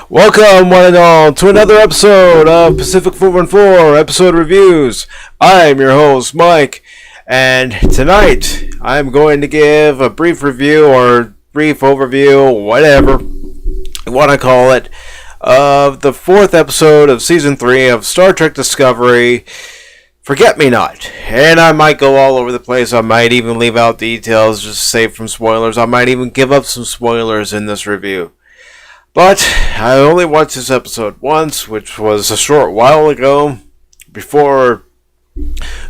Welcome, one and all, to another episode of Pacific414 episode reviews. I'm your host, Mike, and tonight I'm going to give a brief review or brief overview, whatever you want to call it, of the fourth episode of season 3 of Star Trek Discovery, Forget Me Not. And I might go all over the place. I might even leave out details just saved from spoilers. I might even give up some spoilers in this review. But I only watched this episode once, which was a short while ago, before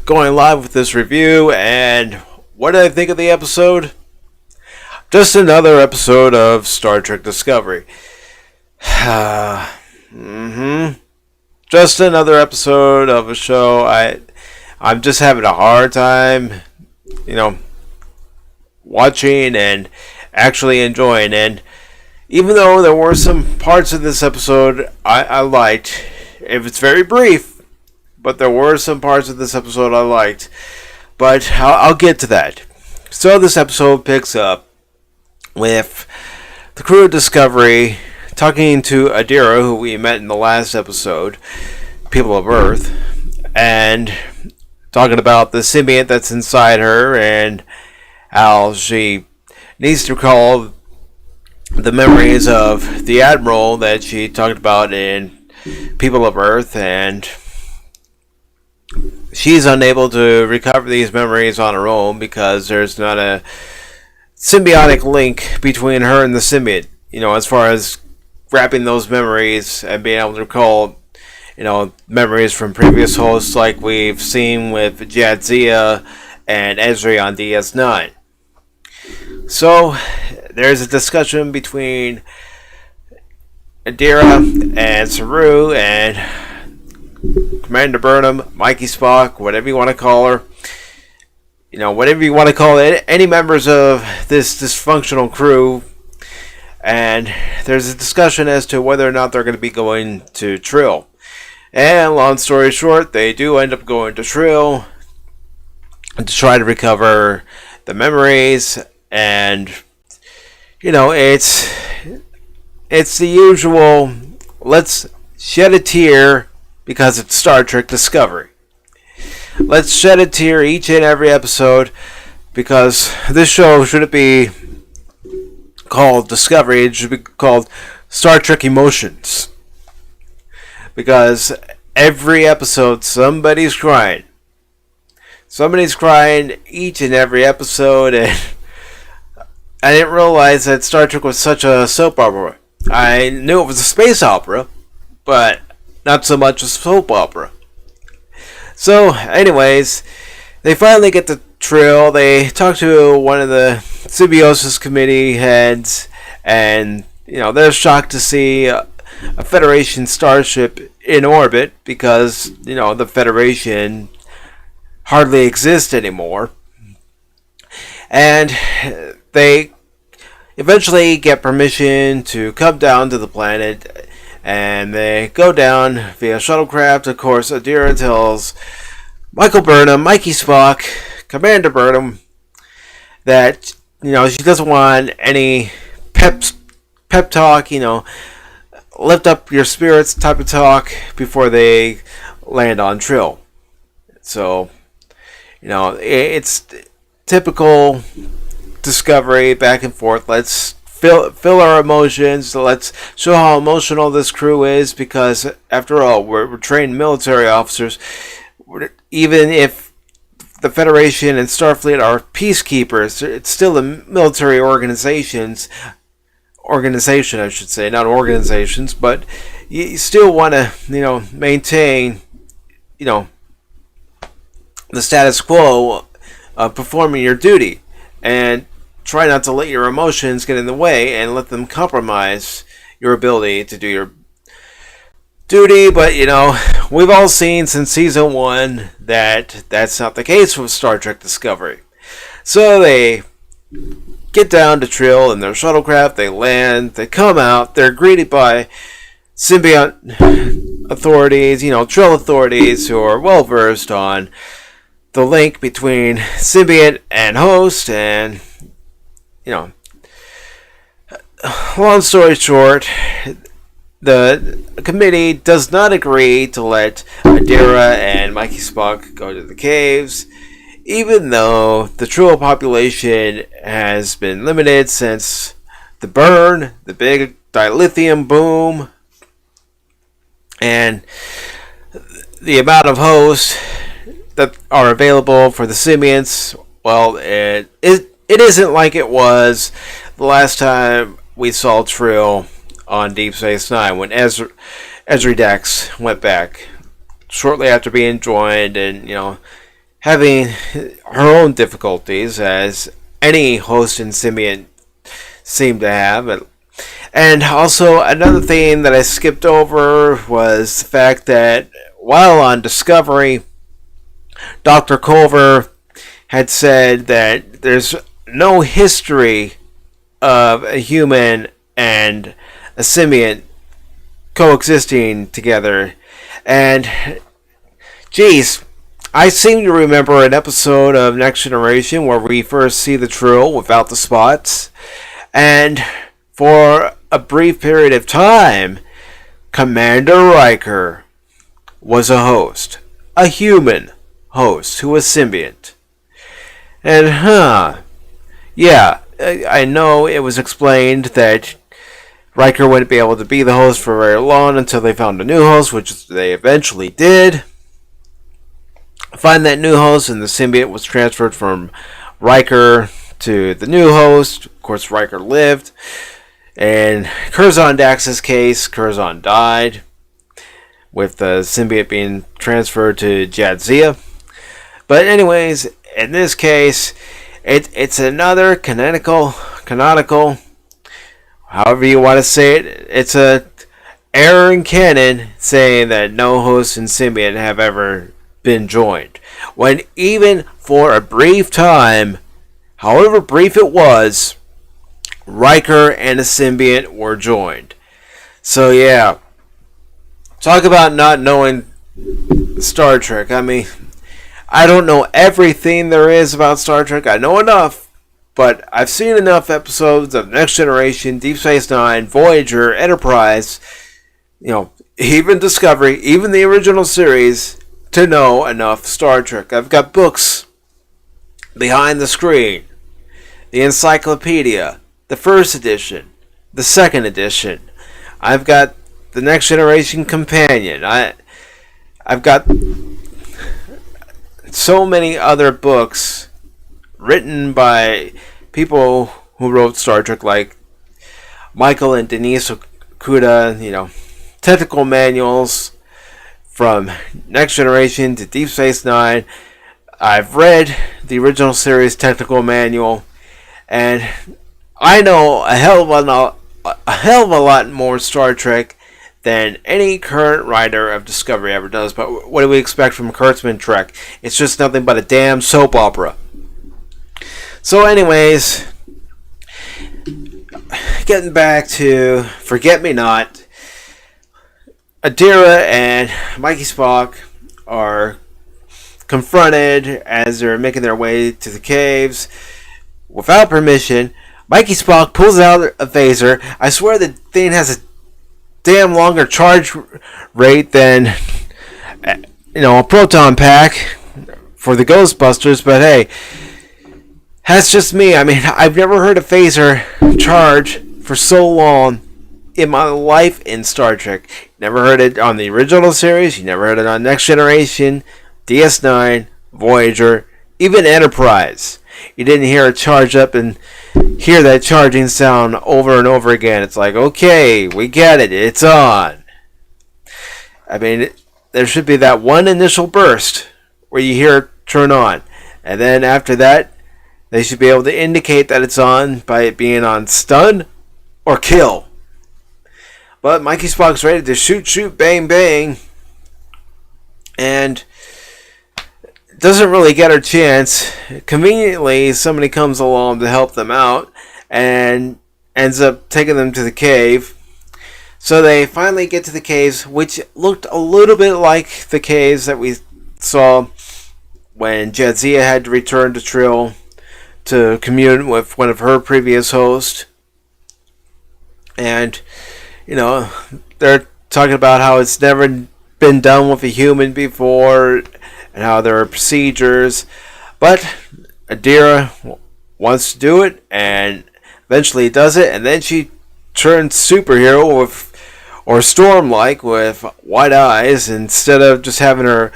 going live with this review. And what did I think of the episode? Just another episode of Star Trek Discovery. Just another episode of a show I'm just having a hard time, watching and actually enjoying. And even though there were some parts of this episode I liked, if it's very brief, but there were some parts of this episode I liked. But I'll get to that. So this episode picks up with the crew of Discovery talking to Adira, who we met in the last episode, People of Earth, and talking about the symbiont that's inside her and how she needs to recall the memories of the Admiral that she talked about in People of Earth, and she's unable to recover these memories on her own because there's not a symbiotic link between her and the symbiote, as far as grabbing those memories and being able to recall, memories from previous hosts like we've seen with Jadzia and Ezri on DS9. So there's a discussion between Adira and Saru and Commander Burnham, Mikey Spock, whatever you want to call her. Whatever you want to call it, any members of this dysfunctional crew. And there's a discussion as to whether or not they're going to be going to Trill. And long story short, they do end up going to Trill to try to recover the memories. And it's the usual, let's shed a tear because it's Star Trek Discovery. Let's shed a tear each and every episode because this show shouldn't be called Discovery, it should be called Star Trek Emotions. Because every episode somebody's crying. Somebody's crying each and every episode, and I didn't realize that Star Trek was such a soap opera. I knew it was a space opera, but not so much a soap opera. So, anyways, they finally get to Trill. They talk to one of the Symbiosis Committee heads, and, they're shocked to see a Federation starship in orbit because, the Federation hardly exists anymore. And they eventually get permission to come down to the planet, and they go down via shuttlecraft. Of course, Adira tells Michael Burnham, Mikey Spock, Commander Burnham, that, she doesn't want any pep talk, lift up your spirits type of talk before they land on Trill. So, it's typical Discovery, back and forth. Let's fill our emotions. Let's show how emotional this crew is, because after all, we're trained military officers. Even if the Federation and Starfleet are peacekeepers, it's still a military organization, I should say, not organizations, but you still want to, maintain, the status quo of performing your duty, and try not to let your emotions get in the way and let them compromise your ability to do your duty. But, we've all seen since season 1 that that's not the case with Star Trek Discovery. So they get down to Trill in their shuttlecraft, they land, they come out, they're greeted by symbiont authorities, Trill authorities who are well versed on the link between symbiont and host, and long story short, the committee does not agree to let Adira and Mikey Spock go to the caves, even though the Trill population has been limited since the burn, the big dilithium boom, and the amount of hosts that are available for the symbionts. Well, it isn't like it was the last time we saw Trill on Deep Space Nine when Ezri Dex went back shortly after being joined, and having her own difficulties as any host and symbiont seem to have. And also, another thing that I skipped over was the fact that while on Discovery, Dr. Culver had said that there's no history of a human and a symbiont coexisting together. And, geez, I seem to remember an episode of Next Generation where we first see the Trill without the spots. And for a brief period of time, Commander Riker was a host. A human host who was symbiont. And, yeah, I know it was explained that Riker wouldn't be able to be the host for very long until they found a new host, which they eventually did. Find that new host, and the symbiont was transferred from Riker to the new host. Of course, Riker lived. And Curzon Dax's case, Curzon died, with the symbiote being transferred to Jadzia. But anyways, in this case, it's another canonical, however you want to say it, it's a error in canon saying that no host and symbiont have ever been joined. When even for a brief time, however brief it was, Riker and a symbiont were joined. So yeah, talk about not knowing Star Trek. I mean, I don't know everything there is about Star Trek. I know enough, but I've seen enough episodes of Next Generation, Deep Space Nine, Voyager, Enterprise, even Discovery, even the original series, to know enough Star Trek. I've got books behind the screen, the encyclopedia, the first edition, the second edition. I've got the Next Generation Companion. I've got so many other books written by people who wrote Star Trek, like Michael and Denise Okuda, technical manuals from Next Generation to Deep Space Nine. I've read the original series technical manual, and I know a hell of a lot more Star Trek than any current writer of Discovery ever does. But what do we expect from Kurtzman Trek? It's just nothing but a damn soap opera. So anyways, getting back to Forget Me Not, Adira and Mikey Spock are confronted as they're making their way to the caves without permission. Mikey Spock pulls out a phaser. I swear the thing has a damn longer charge rate than a proton pack for the Ghostbusters, but hey, that's just me. I mean, I've never heard a phaser charge for so long in my life in Star Trek. Never heard it on the original series. You never heard it on Next Generation, DS9, Voyager, even Enterprise. You didn't hear it charge up and hear that charging sound over and over again. It's like, okay, we get it. It's on. I mean, there should be that one initial burst where you hear it turn on. And then after that, they should be able to indicate that it's on by it being on stun or kill. But Mikey Spock's ready to shoot, bang, bang. And doesn't really get her chance. Conveniently, somebody comes along to help them out and ends up taking them to the cave. So they finally get to the caves, which looked a little bit like the caves that we saw when Jadzia had to return to Trill to commune with one of her previous hosts. And, you know, they're talking about how it's never been done with a human before and how there are procedures. But Adira wants to do it and eventually does it, and then she turns superhero or Storm-like with white eyes instead of just having her,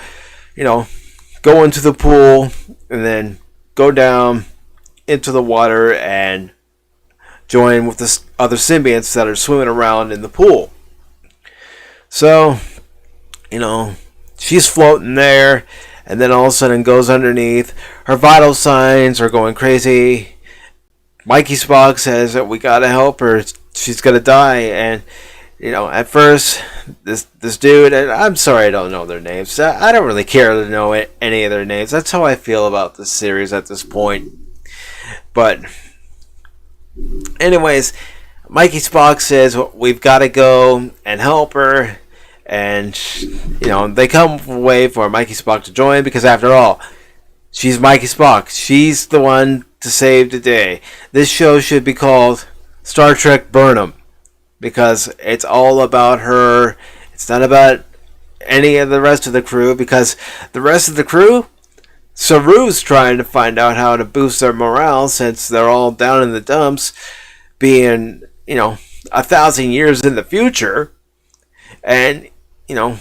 go into the pool and then go down into the water and join with the other symbionts that are swimming around in the pool. So, she's floating there, and then all of a sudden goes underneath. Her vital signs are going crazy. Mikey Spock says that we gotta help her. She's gonna die, and at first this dude, and I'm sorry I don't know their names. I don't really care to know any of their names. That's how I feel about this series at this point. But anyways, Mikey Spock says we've got to go and help her, and they come away for Mikey Spock to join because after all, she's Mikey Spock. She's the one to save the day. This show should be called Star Trek Burnham because it's all about her. It's not about any of the rest of the crew because the rest of the crew, Saru's trying to find out how to boost their morale since they're all down in the dumps, being, 1,000 years in the future, and,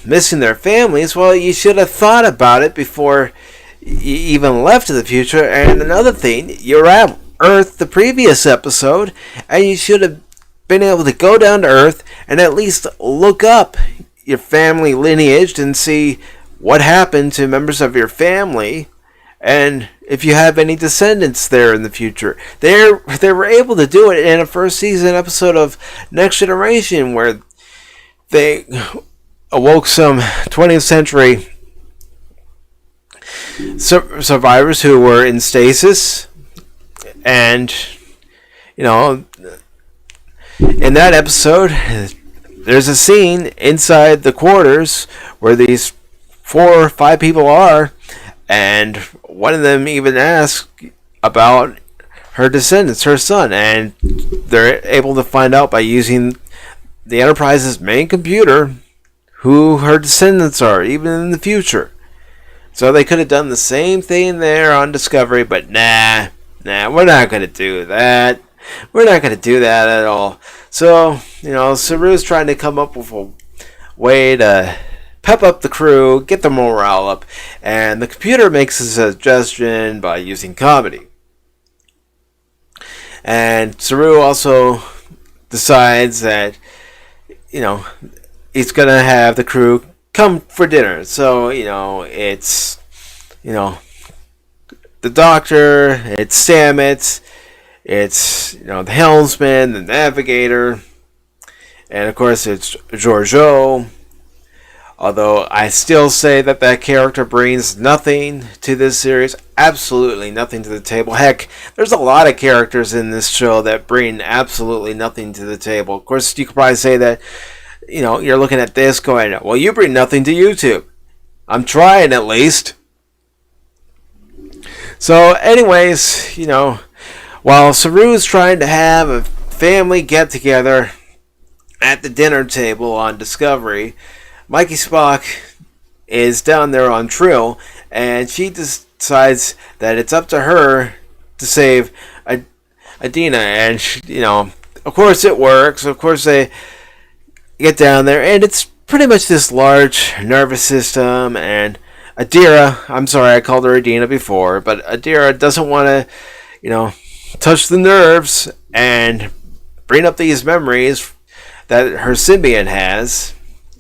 missing their families. Well, you should have thought about it before you even left to the future. And another thing, you're at Earth the previous episode, and you should have been able to go down to Earth and at least look up your family lineage and see what happened to members of your family. And if you have any descendants there in the future, they were able to do it in a first season episode of Next Generation, where they awoke some 20th century survivors who were in stasis, and in that episode, there's a scene inside the quarters where these 4 or 5 people are. And one of them even asks about her descendants, her son, and they're able to find out by using the Enterprise's main computer who her descendants are, even in the future. So they could have done the same thing there on Discovery, but nah, we're not going to do that. We're not going to do that at all. So, Saru's trying to come up with a way to pep up the crew, get the morale up, and the computer makes a suggestion by using comedy. And Saru also decides that, he's going to have the crew come for dinner. So, it's, the doctor, it's Stamets, it's, the helmsman, the navigator, and of course it's Georgiou. Although I still say that character brings nothing to this series, absolutely nothing to the table. Heck, there's a lot of characters in this show that bring absolutely nothing to the table. Of course, you could probably say that, you're looking at this going, well, you bring nothing to YouTube. I'm trying at least. So, anyways, while Saru's trying to have a family get-together at the dinner table on Discovery, Mikey Spock is down there on Trill, and she decides that it's up to her to save Adina. And, of course it works. Of course they get down there, and it's pretty much this large nervous system. And Adira, I'm sorry I called her Adina before, but Adira doesn't want to, touch the nerves and bring up these memories that her symbiont has.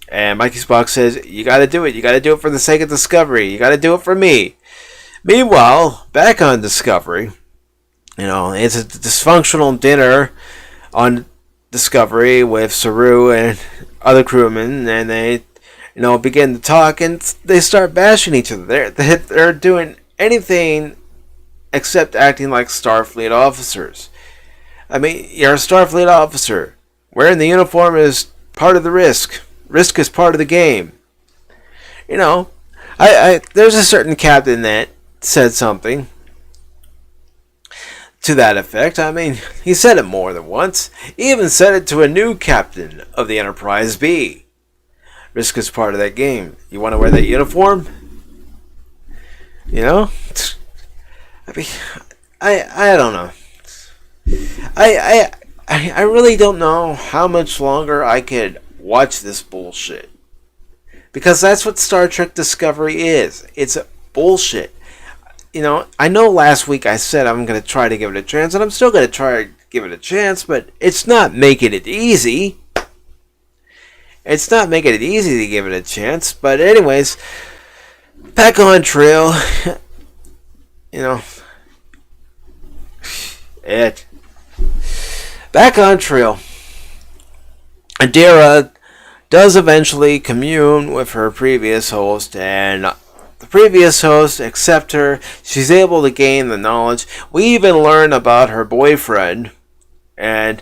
And Mikey Spock says, you gotta do it. You gotta do it for the sake of Discovery. You gotta do it for me. Meanwhile, back on Discovery, it's a dysfunctional dinner on Discovery with Saru and other crewmen, and they, begin to talk, and they start bashing each other. They're doing anything except acting like Starfleet officers. I mean, you're a Starfleet officer. Wearing the uniform is part of the risk. Risk is part of the game. There's a certain captain that said something to that effect. I mean, he said it more than once. He even said it to a new captain of the Enterprise B. Risk is part of that game. You want to wear that uniform? You know? I mean, I don't know. I really don't know how much longer I could watch this bullshit. Because that's what Star Trek Discovery is. It's bullshit. You know, I know last week I said I'm going to try to give it a chance, and I'm still going to try to give it a chance, but it's not making it easy. It's not making it easy to give it a chance, but anyways, back on trail. You know, back on trail. Adira does eventually commune with her previous host, and the previous host accepts her. She's able to gain the knowledge. We even learn about her boyfriend, and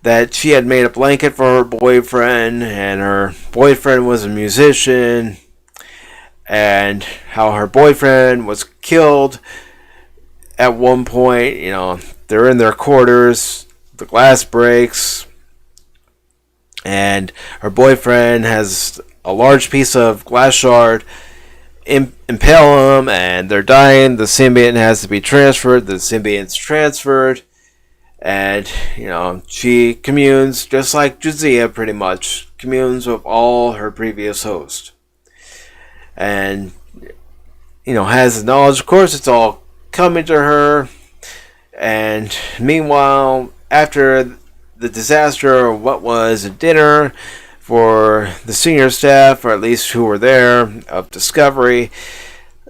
that she had made a blanket for her boyfriend, and her boyfriend was a musician, and how her boyfriend was killed at one point. You know, they're in their quarters, the glass breaks, and her boyfriend has a large piece of glass shard impale them, and they're dying. The symbiont has to be transferred. The symbiont's transferred, and you know, she communes just like Jadzia, pretty much communes with all her previous hosts, and you know, has the knowledge. Of course, it's all coming to her. And meanwhile, after the disaster, or what was a dinner for the senior staff, or at least who were there, of Discovery,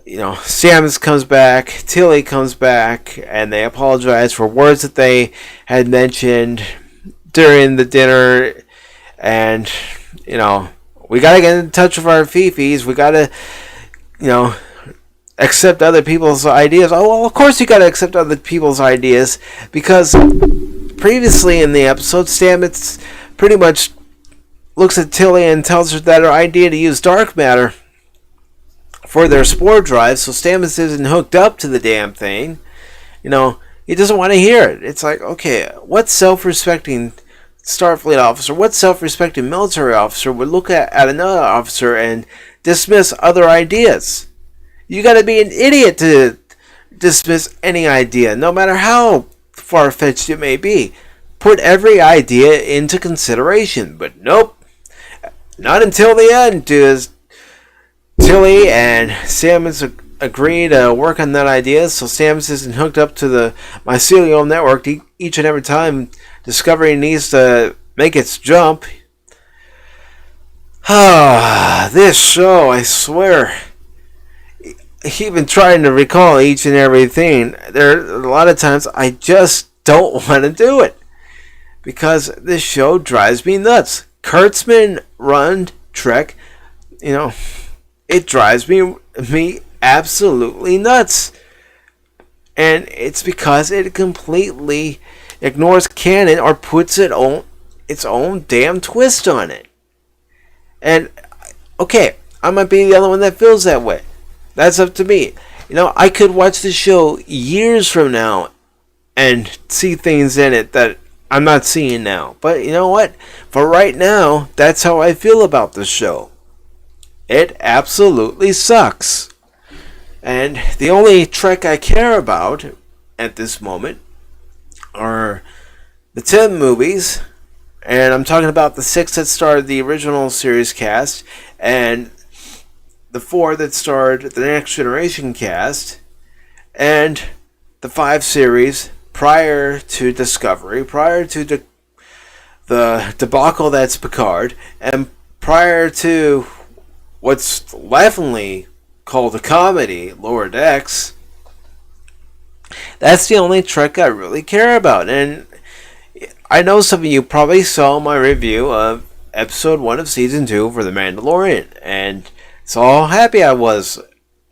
you know, Stamets comes back, Tilly comes back, and they apologize for words that they had mentioned during the dinner. And, you know, we gotta get in touch with our fifis. We gotta, you know, accept other people's ideas. Oh, well, of course you gotta accept other people's ideas, because previously in the episode, Stamets pretty much looks at Tilly and tells her that her idea to use dark matter for their spore drive, so Stamets isn't hooked up to the damn thing. You know, he doesn't want to hear it. It's like, okay, what self-respecting Starfleet officer, what self-respecting military officer would look at another officer and dismiss other ideas? You gotta be an idiot to dismiss any idea, no matter how far-fetched it may be. Put every idea into consideration, but nope. Not until the end does Tilly and Stamets agree to work on that idea, so Stamets isn't hooked up to the mycelial network each and every time Discovery needs to make its jump. This show, I swear, even trying to recall each and everything, there are a lot of times I just don't want to do it, because this show drives me nuts. Kurtzman run Trek, you know, it drives me absolutely nuts. And it's because it completely ignores canon or puts its own damn twist on it. And, okay, I might be the other one that feels that way. That's up to me. You know, I could watch the show years from now and see things in it that I'm not seeing now. But you know what? For right now, that's how I feel about the show. It absolutely sucks. And the only Trek I care about at this moment are the 10 movies. And I'm talking about the 6 that starred the original series cast, and the 4 that starred the Next Generation cast, and the 5 series prior to Discovery, prior to the debacle that's Picard, and prior to what's laughingly called a comedy, Lower Decks. That's the only Trek I really care about. And I know some of you probably saw my review of episode 1 of season 2 for The Mandalorian, and so how happy I was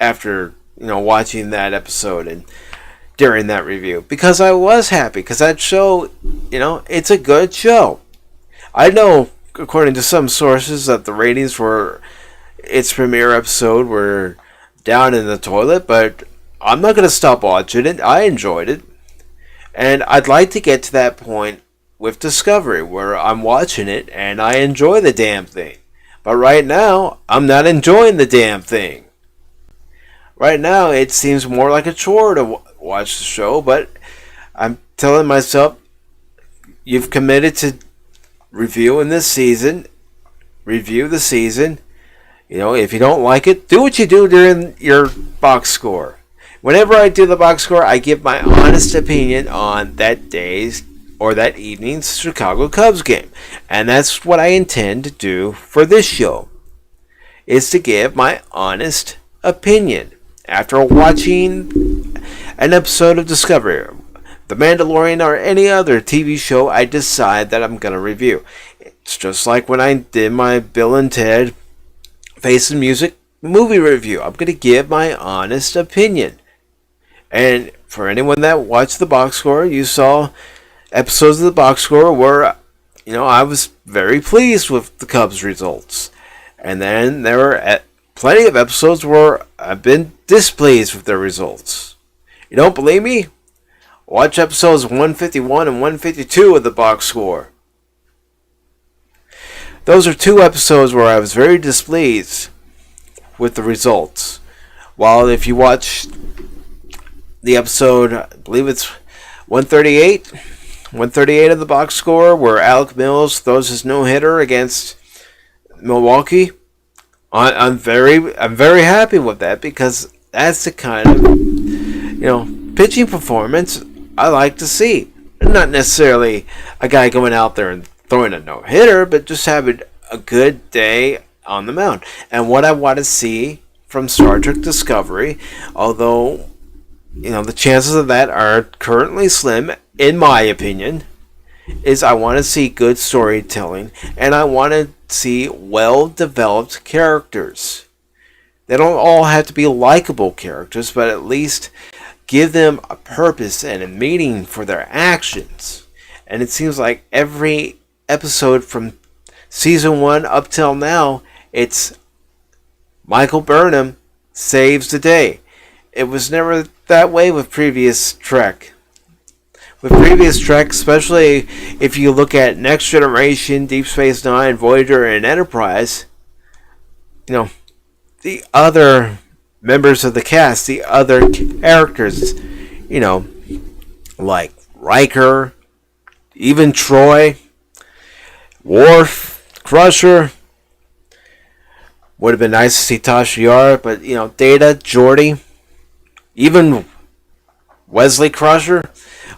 after, watching that episode and during that review, because I was happy, because that show, it's a good show. I know, according to some sources, that the ratings for its premiere episode were down in the toilet, but I'm not going to stop watching it. I enjoyed it. And I'd like to get to that point with Discovery, where I'm watching it and I enjoy the damn thing. But right now, I'm not enjoying the damn thing. Right now, it seems more like a chore to watch the show, but I'm telling myself, you've committed to reviewing this season. Review the season. If you don't like it, do what you do during your box score. Whenever I do the box score, I give my honest opinion on that day's or that evening's Chicago Cubs game. And that's what I intend to do for this show, is to give my honest opinion. After watching an episode of Discovery, The Mandalorian, or any other TV show I decide that I'm going to review. It's just like when I did my Bill and Ted Face and Music movie review. I'm going to give my honest opinion. And for anyone that watched the box score, you saw episodes of the box score where, I was very pleased with the Cubs' results. And then there were plenty of episodes where I've been displeased with their results. You don't believe me? Watch episodes 151 and 152 of the box score. Those are two episodes where I was very displeased with the results. While if you watch the episode, I believe it's 138 of the box score, where Alec Mills throws his no-hitter against Milwaukee, I'm very happy with that, because that's the kind of pitching performance I like to see. Not necessarily a guy going out there and throwing a no-hitter, but just having a good day on the mound. And what I want to see from Star Trek Discovery, although the chances of that are currently slim, in my opinion, is I want to see good storytelling, and I want to see well-developed characters. They don't all have to be likable characters, but at least give them a purpose and a meaning for their actions. And it seems like every episode from season 1 up till now, it's Michael Burnham saves the day. It was never that way with previous Trek. With previous Trek, especially if you look at Next Generation, Deep Space Nine, Voyager, and Enterprise, the other members of the cast, the other characters, like Riker, even Troy, Worf, Crusher. Would have been nice to see Tasha Yar, but Data, Geordi, even Wesley Crusher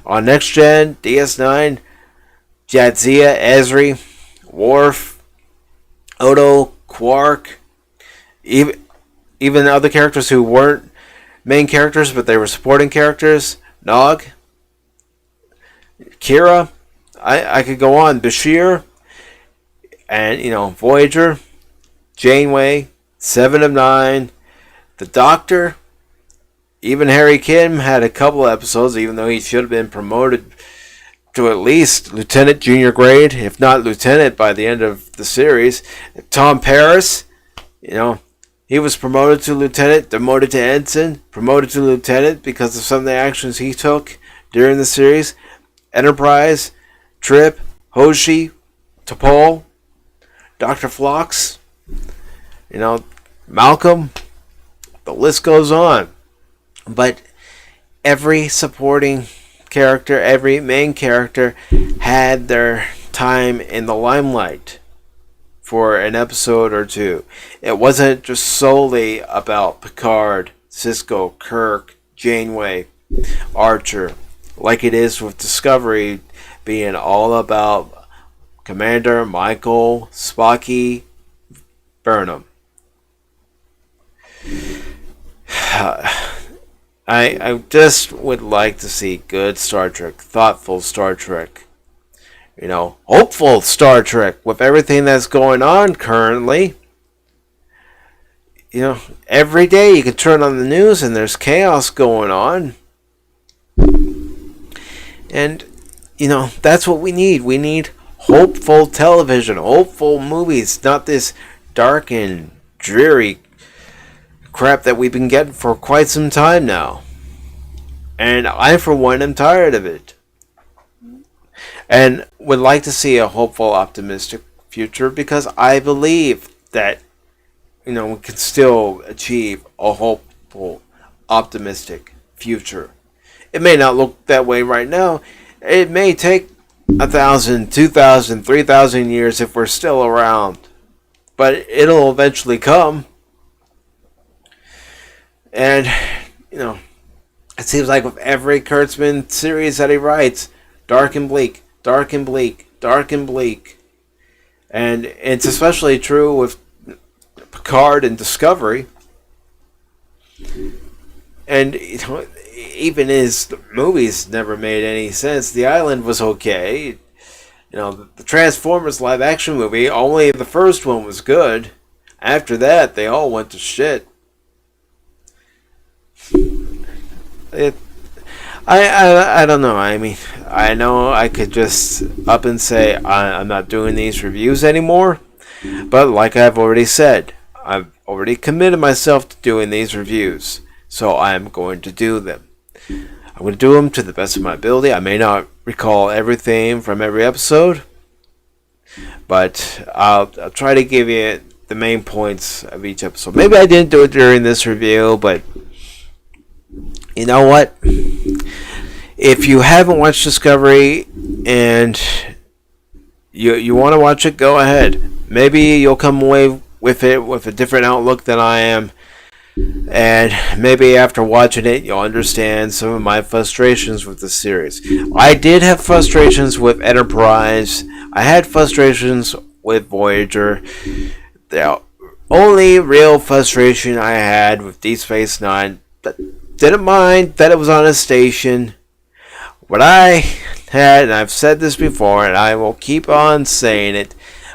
on Next Gen, DS9, Jadzia, Ezri, Worf, Odo, Quark, even other characters who weren't main characters, but they were supporting characters. Nog, Kira, I could go on. Bashir, and Voyager, Janeway, 7 of 9, the Doctor. Even Harry Kim had a couple episodes, even though he should have been promoted to at least Lieutenant Junior grade, if not Lieutenant by the end of the series. Tom Paris, he was promoted to Lieutenant, demoted to Ensign, promoted to Lieutenant because of some of the actions he took during the series. Enterprise, Trip, Hoshi, T'Pol, Dr. Phlox, Malcolm, the list goes on. But every supporting character, every main character had their time in the limelight for an episode or two. It wasn't just solely about Picard, Sisko, Kirk, Janeway, Archer, like it is with Discovery being all about Commander Michael Spocky Burnham. I just would like to see good Star Trek, thoughtful Star Trek, hopeful Star Trek with everything that's going on currently. Every day you can turn on the news and there's chaos going on. And, that's what we need. We need hopeful television, hopeful movies, not this dark and dreary crap that we've been getting for quite some time now. And I, for one, am tired of it. and would like to see a hopeful, optimistic future, because I believe that we can still achieve a hopeful, optimistic future. It may not look that way right now. It may take 1,000, 2,000, 3,000 years if we're still around, but it'll eventually come. And it seems like with every Kurtzman series that he writes, dark and bleak, dark and bleak, dark and bleak. And it's especially true with Picard and Discovery. And even his movies never made any sense. The Island was okay. The Transformers live action movie, only the first one was good. After that, they all went to shit. I don't know. I mean, I know I could just up and say I'm not doing these reviews anymore, but like I've already said, I've already committed myself to doing these reviews, so I'm going to do them. I'm going to do them to the best of my ability. I may not recall everything from every episode, but I'll try to give you the main points of each episode. Maybe I didn't do it during this review, but you know what? If you haven't watched Discovery and you want to watch it, go ahead. Maybe you'll come away with it with a different outlook than I am. And maybe after watching it, you'll understand some of my frustrations with the series. I did have frustrations with Enterprise. I had frustrations with Voyager. The only real frustration I had with Deep Space Nine, didn't mind that it was on a station. What I had, and I've said this before, and I will keep on saying it,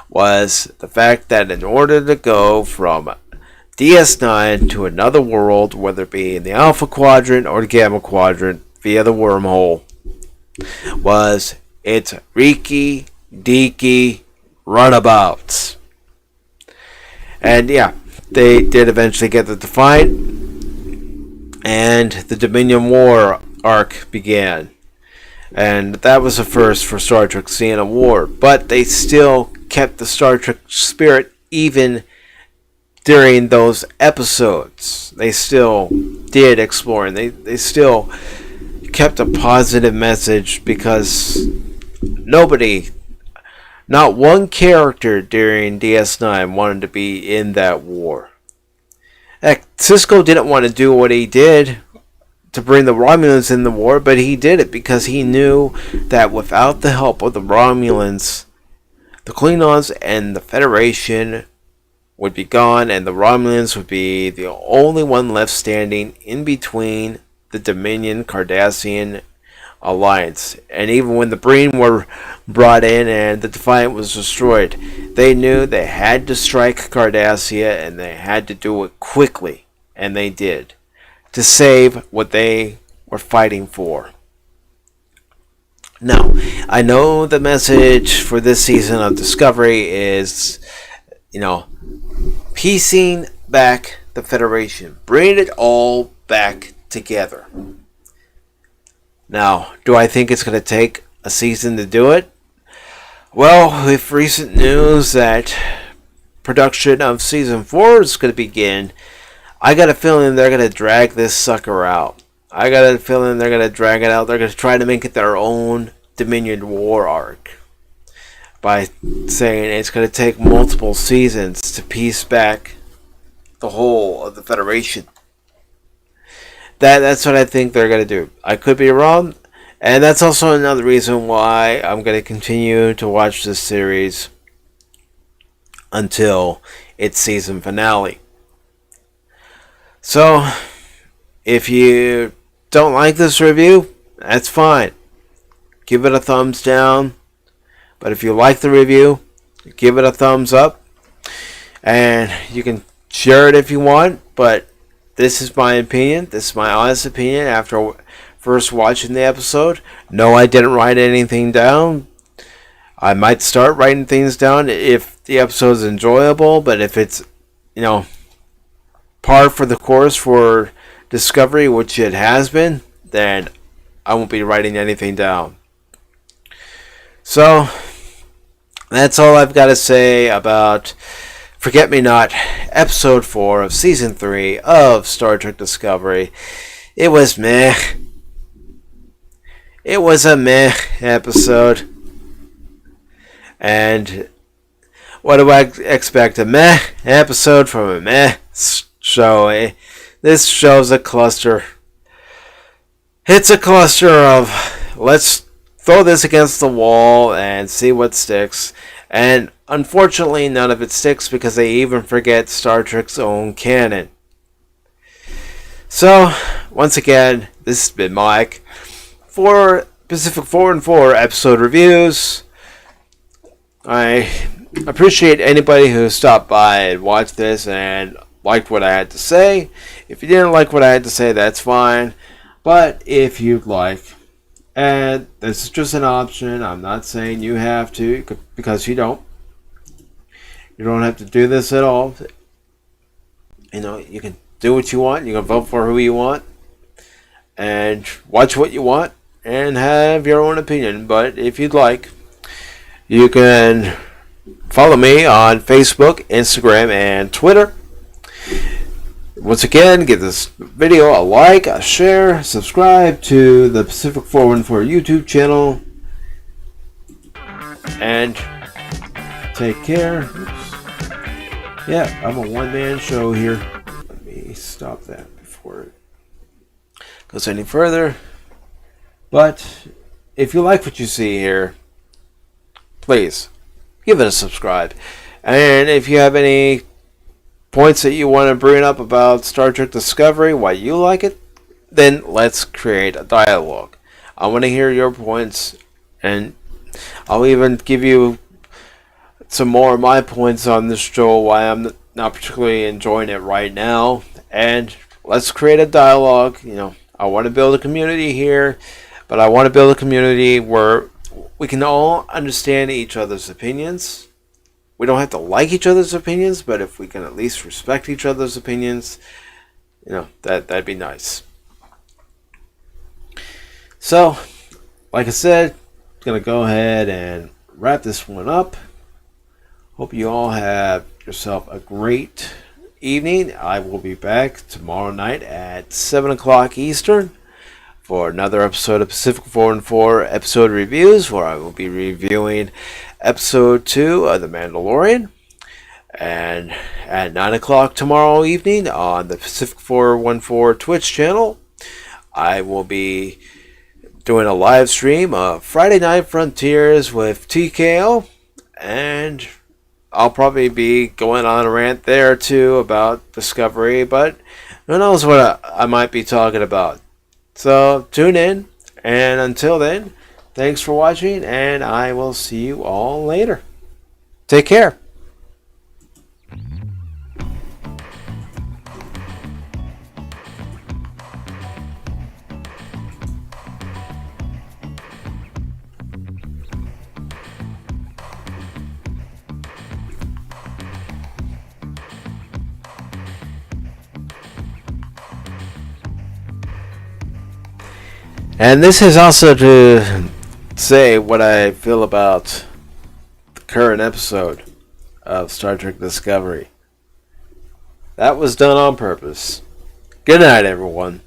was the fact that in order to go from DS9 to another world, whether it be in the Alpha Quadrant or the Gamma Quadrant via the wormhole, was its reeky, deaky runabouts. And yeah, they did eventually get the Defiant, and the Dominion War arc began. And that was a first for Star Trek, seeing a war. But they still kept the Star Trek spirit even during those episodes. They still did explore, and they still kept a positive message, because nobody, not one character during DS9 wanted to be in that war. Heck, Sisko didn't want to do what he did to bring the Romulans in the war, but he did it because he knew that without the help of the Romulans, the Klingons and the Federation would be gone, and the Romulans would be the only one left standing in between the Dominion Cardassian alliance. And even when the Breen were brought in and the Defiant was destroyed, they knew they had to strike Cardassia, and they had to do it quickly, and they did, to save what they were fighting for. Now, I know the message for this season of Discovery is, piecing back the Federation, bringing it all back together. Now, do I think it's going to take a season to do it? Well, with recent news that production of season 4 is going to begin, I got a feeling they're going to drag this sucker out. I got a feeling they're going to drag it out. They're going to try to make it their own Dominion War arc by saying it's going to take multiple seasons to piece back the whole of the Federation. That's what I think they're going to do. I could be wrong, and that's also another reason why I'm going to continue to watch this series until its season finale. So, if you don't like this review, that's fine. Give it a thumbs down. But if you like the review, give it a thumbs up. And you can share it if you want, but this is my opinion. This is my honest opinion after first watching the episode. No, I didn't write anything down. I might start writing things down if the episode is enjoyable, but if it's, par for the course for Discovery, which it has been, then I won't be writing anything down. So, that's all I've got to say about Forget Me Not, Episode 4 of Season 3 of Star Trek Discovery. It was meh. It was a meh episode. And what do I expect? A meh episode from a meh show. This show's a cluster. It's a cluster of let's throw this against the wall and see what sticks. And unfortunately, none of it sticks because they even forget Star Trek's own canon. So, once again, this has been Mike for PACIFIC414 episode reviews. I appreciate anybody who stopped by and watched this and liked what I had to say. If you didn't like what I had to say, that's fine. But if you'd like, and this is just an option, I'm not saying you have to, because you don't. You don't have to do this at all. You know, you can do what you want. You can vote for who you want. And watch what you want. And have your own opinion. But if you'd like, you can follow me on Facebook, Instagram, and Twitter. Once again, give this video a like, a share, subscribe to the PACIFIC414 YouTube channel. And take care. Oops. Yeah, I'm a one-man show here. Let me stop that before it goes any further. But if you like what you see here, please give it a subscribe. And if you have any points that you want to bring up about Star Trek Discovery, why you like it, then let's create a dialogue. I want to hear your points, and I'll even give you some more of my points on this show, why I'm not particularly enjoying it right now. And let's create a dialogue. You know, I want to build a community here, but I want to build a community where we can all understand each other's opinions. We don't have to like each other's opinions, but if we can at least respect each other's opinions, you know, that'd be nice. So, like I said, I'm going to go ahead and wrap this one up. Hope you all have yourself a great evening. I will be back tomorrow night at 7 o'clock Eastern for another episode of PACIFIC414 episode reviews, where I will be reviewing episode 2 of The Mandalorian. And at 9 o'clock tomorrow evening on the PACIFIC414 Twitch channel, I will be doing a live stream of Friday Night Frontiers with TKO. And I'll probably be going on a rant there too about Discovery, but who knows what I might be talking about. So tune in, and until then, thanks for watching, and I will see you all later. Take care. And this is also to say what I feel about the current episode of Star Trek Discovery. That was done on purpose. Good night, everyone.